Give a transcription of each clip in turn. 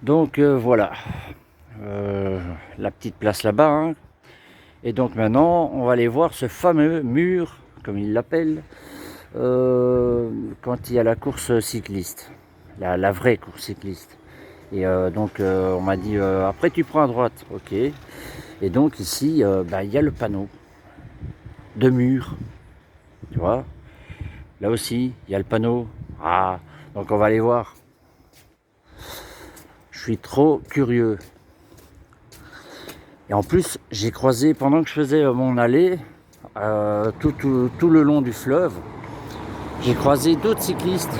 Donc voilà, la petite place là-bas. Hein. Et donc maintenant, on va aller voir ce fameux mur, comme ils l'appellent, quand il y a la course cycliste, la vraie course cycliste. Et donc on m'a dit, après tu prends à droite, ok. Et donc ici, il y a le panneau de mur, tu vois. Là aussi, il y a le panneau. Ah, donc on va aller voir. Je suis trop curieux. Et en plus, j'ai croisé, pendant que je faisais mon allée, tout le long du fleuve, j'ai croisé d'autres cyclistes,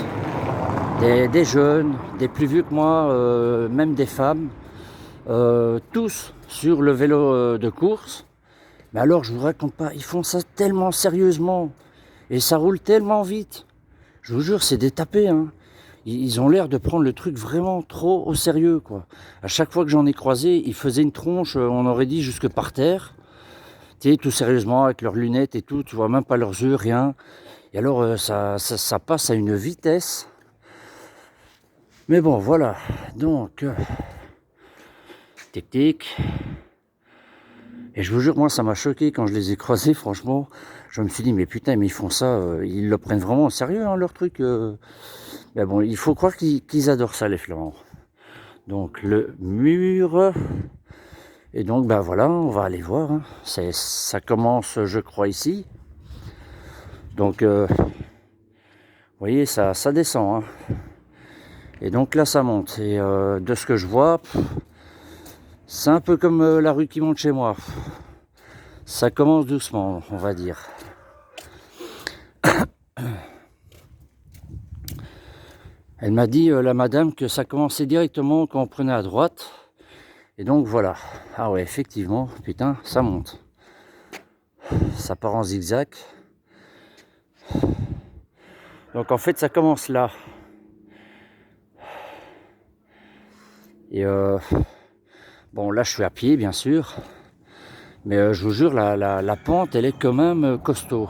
des jeunes, des plus vieux que moi, même des femmes, tous sur le vélo de course. Mais alors, je vous raconte pas, ils font ça tellement sérieusement et ça roule tellement vite. Je vous jure, c'est des tapés, hein. Ils ont l'air de prendre le truc vraiment trop au sérieux, quoi. À chaque fois que j'en ai croisé, ils faisaient une tronche, on aurait dit jusque par terre. Tu sais, tout sérieusement, avec leurs lunettes et tout, tu vois même pas leurs yeux, rien. Et alors, ça passe à une vitesse. Mais bon, voilà. Donc, tic tic. Et je vous jure, moi, ça m'a choqué quand je les ai croisés, franchement. Je me suis dit, mais putain, mais ils font ça, ils le prennent vraiment au sérieux, hein, leur truc. Mais bon, il faut croire qu'ils adorent ça, les Flamands. Donc, le mur. Et donc, ben voilà, on va aller voir. Hein. Ça commence, je crois, ici. Donc, vous voyez, ça descend. Hein. Et donc là, ça monte. Et de ce que je vois, c'est un peu comme la rue qui monte chez moi. Ça commence doucement, on va dire. Elle m'a dit, la madame, que ça commençait directement quand on prenait à droite. Et donc voilà. Ah ouais, effectivement, putain, ça monte. Ça part en zigzag. Donc en fait, ça commence là. Et bon, là, je suis à pied, bien sûr. Mais je vous jure, la pente, elle est quand même costaud.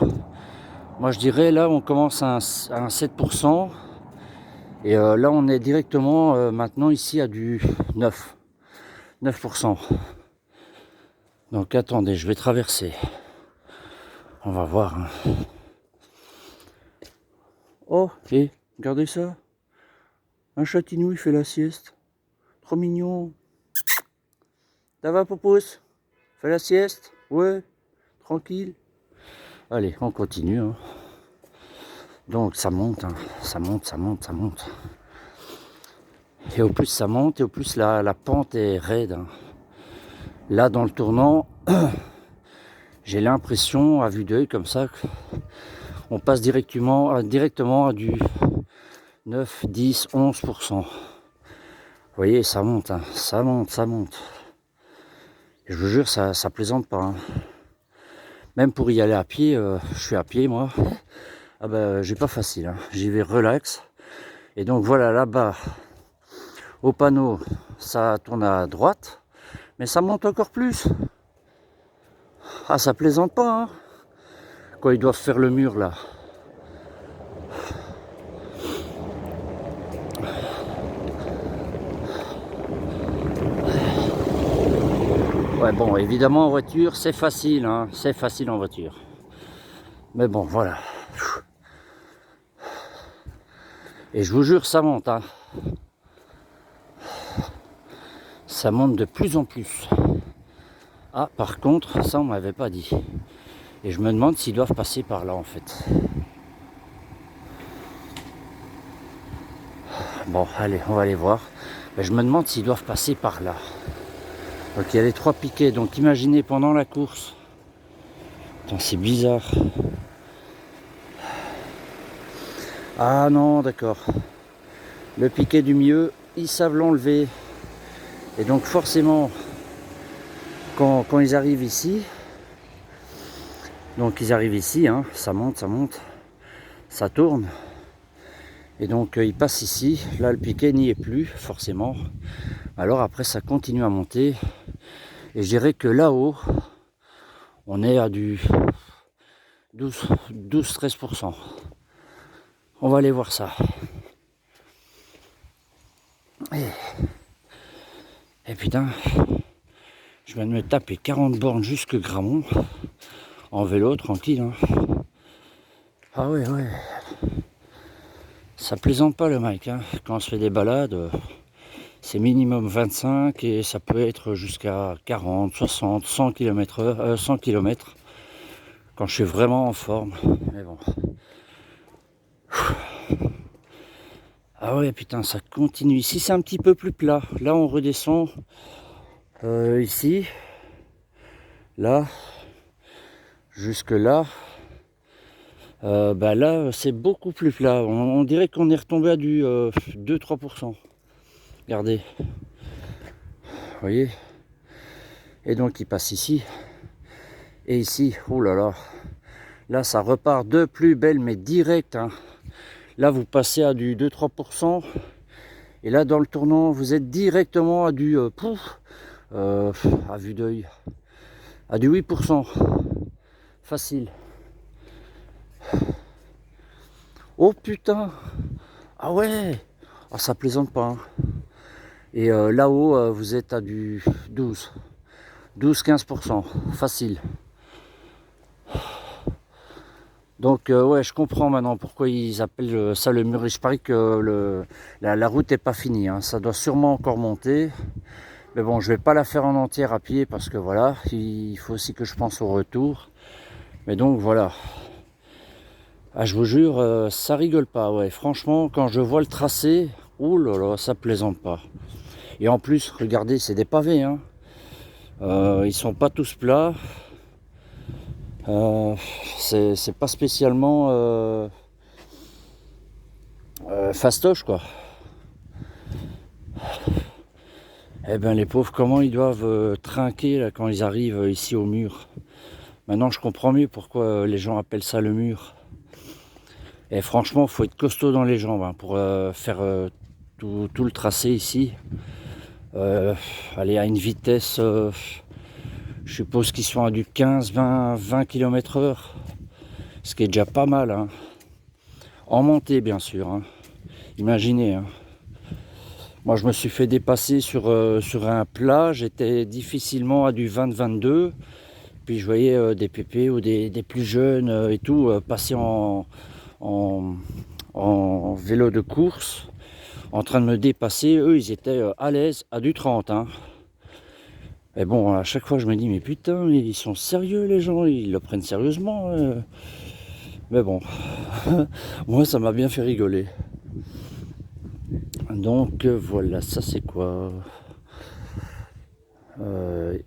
Moi, je dirais, là, on commence à un 7%. Et là, on est directement maintenant ici à du 9%. Donc attendez, je vais traverser. On va voir. Hein. Oh, et regardez ça. Un chatinou, il fait la sieste. Trop mignon. Ça va, Popousse? Fais la sieste? Ouais, tranquille. Allez, on continue. Hein. Donc ça monte, hein. Ça monte, ça monte, ça monte. Et au plus ça monte, et au plus la pente est raide. Hein. Là, dans le tournant, j'ai l'impression, à vue d'œil comme ça, on passe directement à du 9, 10, 11%. Vous voyez, ça monte, hein. Ça monte, ça monte. Et je vous jure, ça plaisante pas. Hein. Même pour y aller à pied, je suis à pied moi. Ah ben, j'ai pas facile. Hein. J'y vais relax. Et donc voilà, là-bas, au panneau, ça tourne à droite. Mais ça monte encore plus. Ah, ça plaisante pas, hein. Quand ils doivent faire le mur, là. Ouais, bon, évidemment, en voiture, c'est facile, hein. C'est facile en voiture. Mais bon, voilà. Et je vous jure, ça monte, hein. Ça monte de plus en plus. Ah, par contre, ça, on m'avait pas dit. Et je me demande s'ils doivent passer par là, en fait. Bon, allez, on va aller voir. Mais je me demande s'ils doivent passer par là. Donc, il y a les 3 piquets. Donc, imaginez pendant la course. Attends, c'est bizarre. Ah non, d'accord. Le piquet du milieu, ils savent l'enlever. Et donc, forcément, quand ils arrivent ici, hein, ça monte, ça tourne. Et donc il passe ici, là le piquet n'y est plus forcément. Alors après ça continue à monter. Et je dirais que là-haut, on est à du 12-13%. On va aller voir ça. Et Et putain, je viens de me taper 40 bornes jusque Gramont. En vélo, tranquille. Hein. Ah ouais, ouais. Ça plaisante pas le Mike. Hein. Quand on se fait des balades, c'est minimum 25 et ça peut être jusqu'à 40, 60, 100 km/h, 100 km quand je suis vraiment en forme. Mais bon. Ah ouais, putain, ça continue. Ici, c'est un petit peu plus plat. Là, on redescend ici, là, jusque là. Bah là, c'est beaucoup plus plat. On dirait qu'on est retombé à du 2-3%. Regardez. Vous voyez? Et donc, il passe ici. Et ici, oh là là. Là, ça repart de plus belle, mais direct. Hein. Là, vous passez à du 2-3%. Et là, dans le tournant, vous êtes directement à du à vue d'œil, à du 8%. Facile. Oh putain. Ah ouais. Ah, ça plaisante pas. Hein. Et là-haut, vous êtes à du 12-15%. Facile. Donc ouais, je comprends maintenant pourquoi ils appellent ça le mur. Je parie que la route n'est pas finie. Hein. Ça doit sûrement encore monter. Mais bon, je vais pas la faire en entière à pied parce que voilà, il faut aussi que je pense au retour. Mais donc voilà. Ah, je vous jure, ça rigole pas. Ouais, franchement, quand je vois le tracé, ouh là là, ça plaisante pas. Et en plus, regardez, c'est des pavés. Hein. Ils sont pas tous plats. C'est pas spécialement fastoche quoi. Eh ben les pauvres, comment ils doivent trinquer là, quand ils arrivent ici au mur. Maintenant je comprends mieux pourquoi les gens appellent ça le mur. Et franchement, il faut être costaud dans les jambes hein, pour faire tout le tracé ici. Aller à une vitesse, je suppose qu'ils sont à du 15, 20 km/h. Ce qui est déjà pas mal. Hein. En montée bien sûr. Hein. Imaginez. Hein. Moi, je me suis fait dépasser sur un plat. J'étais difficilement à du 20-22. Puis je voyais des pépés ou des plus jeunes et tout passer en, en vélo de course, en train de me dépasser. Eux, ils étaient à l'aise à du 30. Hein. Et bon, à chaque fois, je me dis, mais putain, mais ils sont sérieux les gens, ils le prennent sérieusement. Mais bon, moi, ça m'a bien fait rigoler. Donc voilà, ça c'est quoi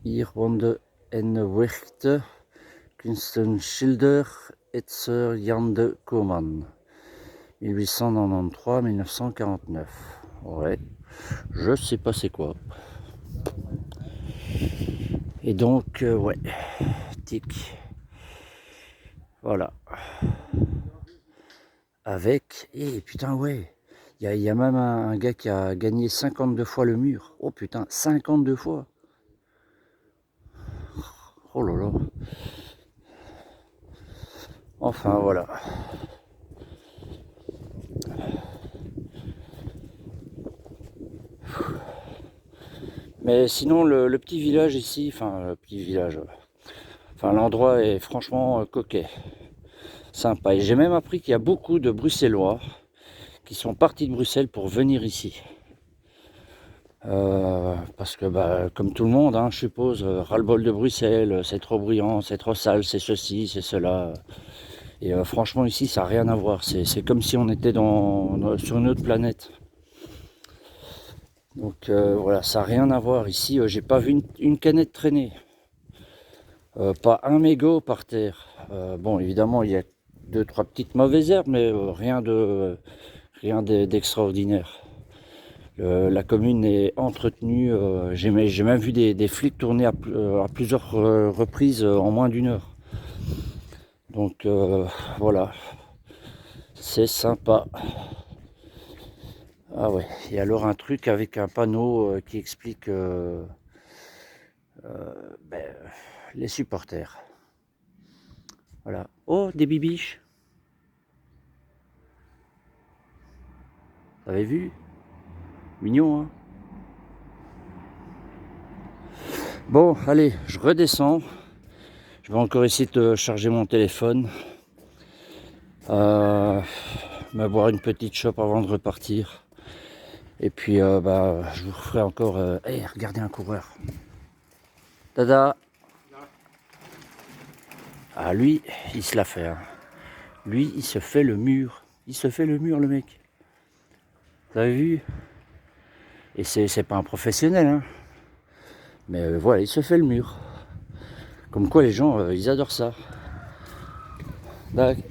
Hier Wonde en Wechte Kunstenschilder Etzer Jan de Koman 1893-1949. Ouais, je sais pas c'est quoi. Et donc, ouais, tic. Voilà. Avec, et putain, ouais, il y a même un gars qui a gagné 52 fois le mur. Oh putain, 52 fois. Oh là là. Enfin, voilà. Mais sinon, le petit village ici, enfin, le petit village, enfin, l'endroit est franchement coquet, sympa. Et j'ai même appris qu'il y a beaucoup de Bruxellois qui sont partis de Bruxelles pour venir ici. Parce que, bah, comme tout le monde, hein, je suppose, ras-le-bol de Bruxelles, c'est trop bruyant, c'est trop sale, c'est ceci, c'est cela. Et franchement, ici, ça n'a rien à voir. C'est comme si on était sur une autre planète. Donc voilà, ça n'a rien à voir. Ici, j'ai pas vu une canette traîner. Pas un mégot par terre. Bon, évidemment, il y a 2-3 petites mauvaises herbes, mais rien d'extraordinaire. La commune est entretenue. J'ai même vu des flics tourner à plusieurs reprises en moins d'une heure. Donc voilà, c'est sympa. Ah ouais, et alors un truc avec un panneau qui explique ben, les supporters. Voilà. Oh, des bibiches. Vous avez vu? Mignon, hein? Bon, allez, je redescends. Je vais encore essayer de charger mon téléphone. Me boire une petite chope avant de repartir. Et puis, je vous ferai encore... Hey, regardez un coureur. Tada! Ah, lui, il se l'a fait. Hein. Lui, il se fait le mur. Il se fait le mur, le mec. Vous avez vu? Et c'est pas un professionnel, hein. Mais voilà, il se fait le mur. Comme quoi, les gens, ils adorent ça. D'accord.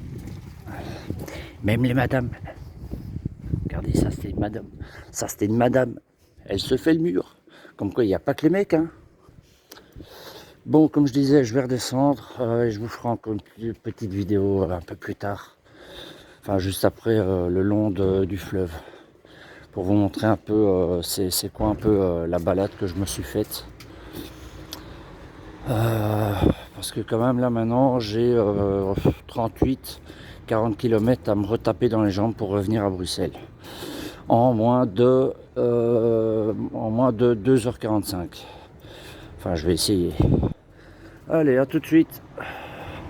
Même les madames. Regardez, ça c'était une madame. Ça c'était une madame. Elle se fait le mur. Comme quoi, il n'y a pas que les mecs, hein. Bon, comme je disais, je vais redescendre. Et je vous ferai encore une petite vidéo un peu plus tard. Enfin, juste après le long du fleuve. Pour vous montrer un peu, c'est quoi un peu la balade que je me suis faite. Parce que quand même, là, maintenant, j'ai 38-40 km à me retaper dans les jambes pour revenir à Bruxelles. En moins de 2h45. Enfin, je vais essayer. Allez, à tout de suite.